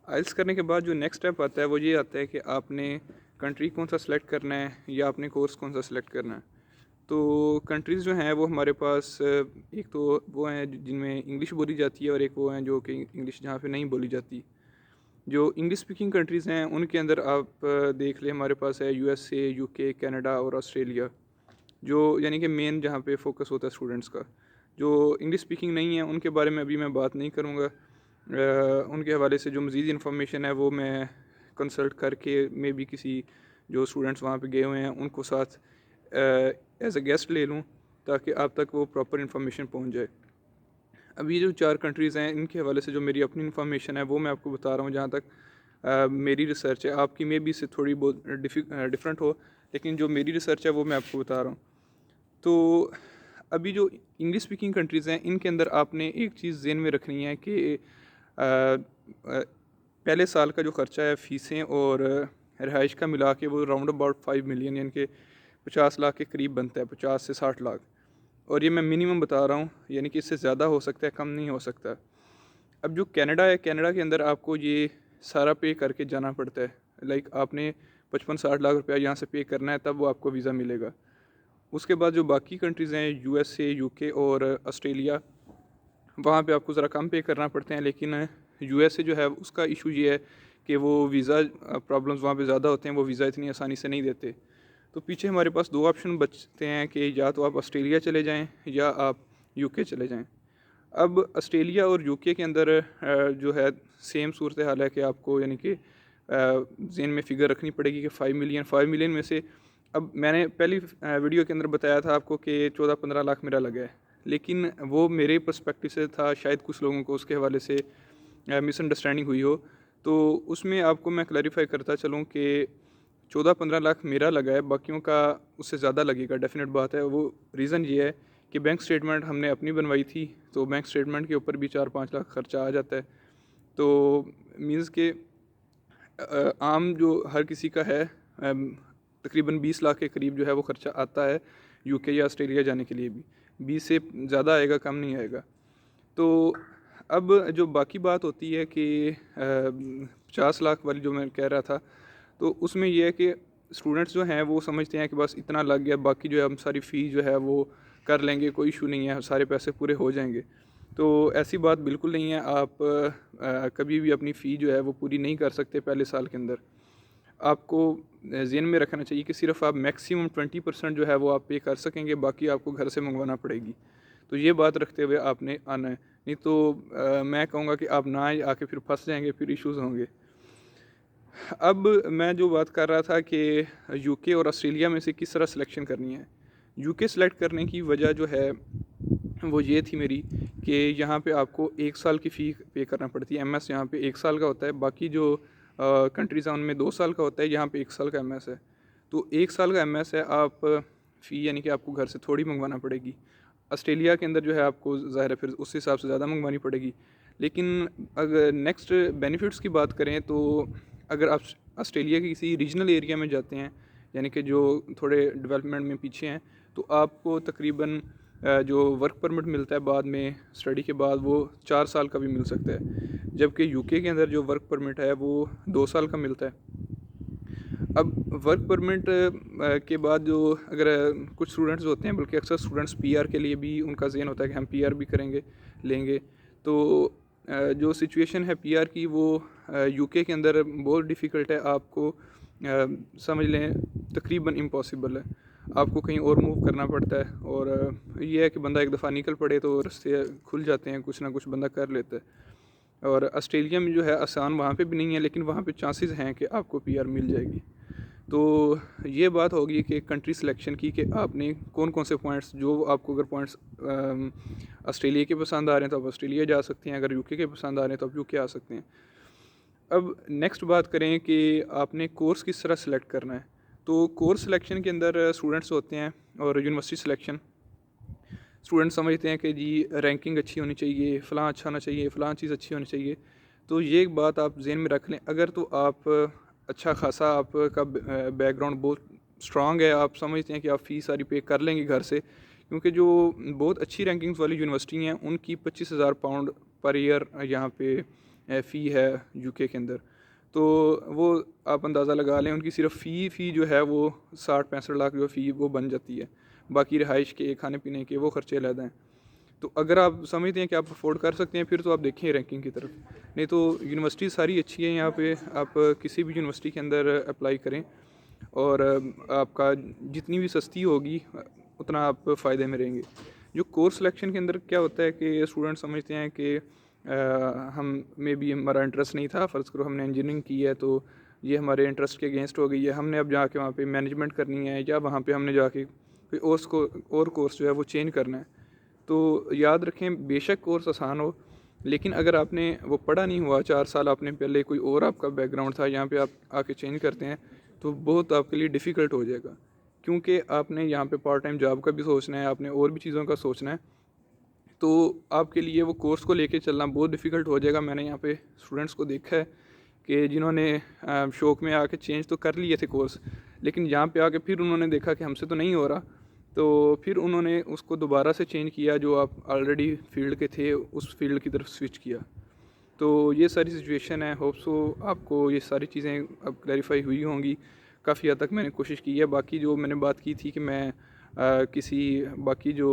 आइल्स करने के बाद जो नेक्स्ट स्टेप आता है वो ये आता है कि आपने कंट्री कौन सा सिलेक्ट करना है या आपने कोर्स कौन सा सिलेक्ट करना है। तो कंट्रीज़ जो हैं वो हमारे पास एक तो वो हैं जिनमें इंग्लिश बोली जाती है और एक वो हैं जो कि इंग्लिश जहाँ पे नहीं बोली जाती। जो इंग्लिश स्पीकिंग कंट्रीज़ हैं उनके अंदर आप देख लें, हमारे पास है यूएसए, यूके, कनाडा और ऑस्ट्रेलिया, जो यानी कि मेन जहाँ पे फोकस होता है स्टूडेंट्स का। जो इंग्लिश स्पीकिंग नहीं है उनके बारे में अभी मैं बात नहीं करूँगा। उनके हवाले से जो मज़ीद इन्फॉर्मेशन है वो मैं कंसल्ट करके मे बी किसी जो स्टूडेंट्स वहाँ पे गए हुए हैं उनको साथ एज अ गेस्ट ले लूँ, ताकि आप तक वो प्रॉपर इन्फॉर्मेशन पहुँच जाए। अब ये जो 4 कंट्रीज़ हैं इनके हवाले से जो मेरी अपनी इन्फॉर्मेशन है वो मैं आपको बता रहा हूँ जहाँ तक मेरी रिसर्च है। आपकी मे बी से थोड़ी बहुत डिफरेंट हो, लेकिन जो मेरी रिसर्च है वो मैं आपको बता रहा हूँ। तो अभी जो इंग्लिश स्पीकिंग कंट्रीज़ हैं इनके अंदर आपने एक चीज़ ज़हन में रखनी है कि पहले साल का जो ख़र्चा है फ़ीसें और रिहाइश का मिला के वो राउंड अबाउट 5 मिलियन यानी कि 50 लाख के करीब बनता है, 50 से 60 लाख। और ये मैं मिनिमम बता रहा हूँ, यानी कि इससे ज़्यादा हो सकता है, कम नहीं हो सकता। अब जो कनाडा है, कनाडा के अंदर आपको ये सारा पे करके जाना पड़ता है। लाइक आपने 55-60 लाख रुपया यहाँ से पे करना है तब वो आपको वीज़ा मिलेगा। उसके बाद जो बाकी कंट्रीज़ हैं यूएसए, यूके और ऑस्ट्रेलिया, वहाँ पे आपको ज़रा कम पे करना पड़ते हैं, लेकिन यूएसए जो है उसका इशू ये है कि वो वीज़ा प्रॉब्लम्स वहाँ पे ज़्यादा होते हैं, वो वीज़ा इतनी आसानी से नहीं देते। तो पीछे हमारे पास 2 ऑप्शन बचते हैं कि या तो आप ऑस्ट्रेलिया चले जाएँ या आप यूके चले जाएँ। अब ऑस्ट्रेलिया और यूके के अंदर जो है सेम सूरत हाल है कि आपको यानी कि ज़हन में फ़िगर रखनी पड़ेगी कि 5 मिलियन में से अब मैंने पहली वीडियो के अंदर बताया था आपको कि 14-15 लाख मेरा लगा है। लेकिन वो मेरे पर्सपेक्टिव से था, शायद कुछ लोगों को उसके हवाले से मिसअंडरस्टैंडिंग हुई हो। तो उसमें आपको मैं क्लैरिफ़ाई करता चलूँ कि 14-15 लाख मेरा लगा है, बाकियों का उससे ज़्यादा लगेगा, डेफ़िनेट बात है। वो रीज़न ये है कि बैंक स्टेटमेंट हमने अपनी बनवाई थी, तो बैंक स्टेटमेंट के ऊपर भी 4-5 लाख खर्चा आ जाता है। तो मीन्स के आम जो हर किसी का है तकरीबन 20 लाख के करीब जो है वो खर्चा आता है यूके या ऑस्ट्रेलिया जाने के लिए भी। 20 से ज़्यादा आएगा, कम नहीं आएगा। तो अब जो बाकी बात होती है कि 50 लाख वाली जो मैं कह रहा था, तो उसमें ये है कि स्टूडेंट्स जो हैं वो समझते हैं कि बस इतना लग गया, बाकी जो है हम सारी फ़ी जो है वो कर लेंगे, कोई इशू नहीं है, सारे पैसे पूरे हो जाएंगे। तो ऐसी बात बिल्कुल नहीं है। आप कभी भी अपनी फ़ी जो है वो पूरी नहीं कर सकते पहले साल के अंदर। आपको ज़हन में रखना चाहिए कि सिर्फ आप मैक्सिमम 20% जो है वो आप पे कर सकेंगे, बाकी आपको घर से मंगवाना पड़ेगी। तो ये बात रखते हुए आपने आना है, नहीं तो मैं कहूँगा कि आप ना आके फिर फंस जाएंगे, फिर इश्यूज़ होंगे। अब मैं जो बात कर रहा था कि यूके और ऑस्ट्रेलिया में से किस तरह सिलेक्शन करनी है। यूके सेलेक्ट करने की वजह जो है वो ये थी मेरी कि यहाँ पे आपको 1 साल की फ़ी पे करना पड़ती है। एमएस यहाँ पे 1 साल का होता है, बाकी जो कंट्रीज़ हैं उनमें 2 साल का होता है, यहाँ पे 1 साल का एमएस है। तो 1 साल का एमएस है, आप फ़ी यानी कि आपको घर से थोड़ी मंगवाना पड़ेगी। ऑस्ट्रेलिया के अंदर जो है आपको ज़ाहिर है फिर उस हिसाब से ज़्यादा मंगवानी पड़ेगी। लेकिन अगर नेक्स्ट बेनिफिट्स की बात करें तो अगर आप ऑस्ट्रेलिया के किसी रीजनल एरिया में जाते हैं, यानी कि जो थोड़े डेवलपमेंट में पीछे हैं, तो आपको तकरीबन जो वर्क परमिट मिलता है बाद में स्टडी के बाद वो 4 साल का भी मिल सकता है। जबकि यूके के अंदर जो वर्क परमिट है वो 2 साल का मिलता है। अब वर्क परमिट के बाद जो अगर कुछ स्टूडेंट्स होते हैं, बल्कि अक्सर स्टूडेंट्स पीआर के लिए भी उनका ज़हन होता है कि हम पीआर भी करेंगे, लेंगे। तो जो सिचुएशन है पीआर की वो यूके के अंदर बहुत डिफ़िकल्ट है। आपको समझ लें तकरीबन इम्पॉसिबल है। आपको कहीं और मूव करना पड़ता है, और ये है कि बंदा एक दफ़ा निकल पड़े तो रास्ते खुल जाते हैं, कुछ ना कुछ बंदा कर लेता है। और ऑस्ट्रेलिया में जो है आसान वहाँ पे भी नहीं है, लेकिन वहाँ पे चांसेस हैं कि आपको पीआर मिल जाएगी। तो ये बात होगी कि कंट्री सिलेक्शन की कि आपने कौन कौन से पॉइंट्स, जो आपको अगर पॉइंट्स ऑस्ट्रेलिया के पसंद आ रहे हैं तो आप ऑस्ट्रेलिया जा सकते हैं, अगर यूके के पसंद आ रहे हैं तो आप यूके आ सकते हैं। अब नेक्स्ट बात करें कि आपने कोर्स किस तरह सेलेक्ट करना है। तो कोर्स सिलेक्शन के अंदर स्टूडेंट्स होते हैं, और यूनिवर्सिटी सिलेक्शन स्टूडेंट समझते हैं कि जी रैंकिंग अच्छी होनी चाहिए, फ़लाँ अच्छा होना चाहिए, फ़लाँ चीज़ अच्छी होनी चाहिए। तो ये एक बात आप ज़हन में रख लें। अगर तो आप अच्छा खासा आपका बैकग्राउंड बहुत स्ट्रॉन्ग है, आप समझते हैं कि आप फ़ीस सारी पे कर लेंगे घर से, क्योंकि जो बहुत अच्छी रैंकिंग्स वाली यूनिवर्सिटी हैं उनकी 25,000 पाउंड पर ईयर यहाँ पे फ़ी है यूके के अंदर, तो वो आप अंदाज़ा लगा लें उनकी सिर्फ फ़ी जो है वो 60-65 लाख जो फ़ी वो बन जाती है। बाकी रिहाइश के, खाने पीने के वो खर्चे अलग हैं। तो अगर आप समझते हैं कि आप अफ़ोर्ड कर सकते हैं फिर तो आप देखिए रैंकिंग की तरफ, नहीं तो यूनिवर्सिटी सारी अच्छी है यहाँ पे, आप किसी भी यूनिवर्सिटी के अंदर अप्लाई करें और आपका जितनी भी सस्ती होगी उतना आप फ़ायदे में रहेंगे। जो कोर्स सिलेक्शन के अंदर क्या होता है कि स्टूडेंट समझते हैं कि हम में भी हमारा इंटरेस्ट नहीं था, फ़र्ज़ करो हमने इंजीनियरिंग की है तो ये हमारे इंटरेस्ट के अगेंस्ट हो गई है, हमने अब जाके वहाँ पे मैनेजमेंट करनी है या वहाँ पे हमने जाके कोई और कोर्स जो है वो चेंज करना है। तो याद रखें बेशक कोर्स आसान हो, लेकिन अगर आपने वो पढ़ा नहीं हुआ, 4 साल आपने पहले कोई और आपका बैकग्राउंड था, यहाँ पे आप आके चेंज करते हैं तो बहुत आपके लिए डिफ़िकल्ट हो जाएगा। क्योंकि आपने यहाँ पे पार्ट टाइम जॉब का भी सोचना है, आपने और भी चीज़ों का सोचना है, तो आपके लिए वो कोर्स को लेके चलना बहुत डिफ़िकल्ट हो जाएगा। मैंने यहाँ पे स्टूडेंट्स को देखा है कि जिन्होंने शौक में आके चेंज तो कर लिए थे कोर्स, लेकिन यहाँ पे आके फिर उन्होंने देखा कि हमसे तो नहीं हो रहा, तो फिर उन्होंने उसको दोबारा से चेंज किया, जो आप ऑलरेडी फील्ड के थे उस फील्ड की तरफ स्विच किया। तो ये सारी सिचुएशन है, होप सो आपको ये सारी चीज़ें अब क्लैरिफाई हुई होंगी। काफ़ी हद तक मैंने कोशिश की है। बाकी जो मैंने बात की थी कि मैं किसी बाकी जो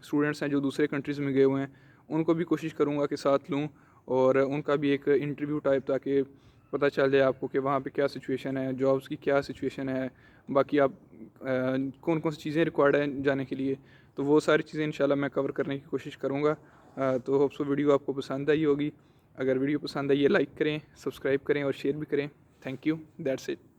स्टूडेंट्स हैं जो दूसरे कंट्रीज़ में गए हुए हैं उनको भी कोशिश करूँगा कि साथ लूँ और उनका भी एक इंटरव्यू टाइप, ताकि पता चल जाए आपको कि वहाँ पे क्या सिचुएशन है, जॉब्स की क्या सिचुएशन है, बाकी आप कौन कौन सी चीज़ें रिक्वायर्ड हैं जाने के लिए। तो वो सारी चीज़ें इंशाल्लाह मैं कवर करने की कोशिश करूँगा। तो होप सो वीडियो आपको पसंद आई होगी। अगर वीडियो पसंद आई है लाइक करें, सब्सक्राइब करें और शेयर भी करें। Thank you, that's it.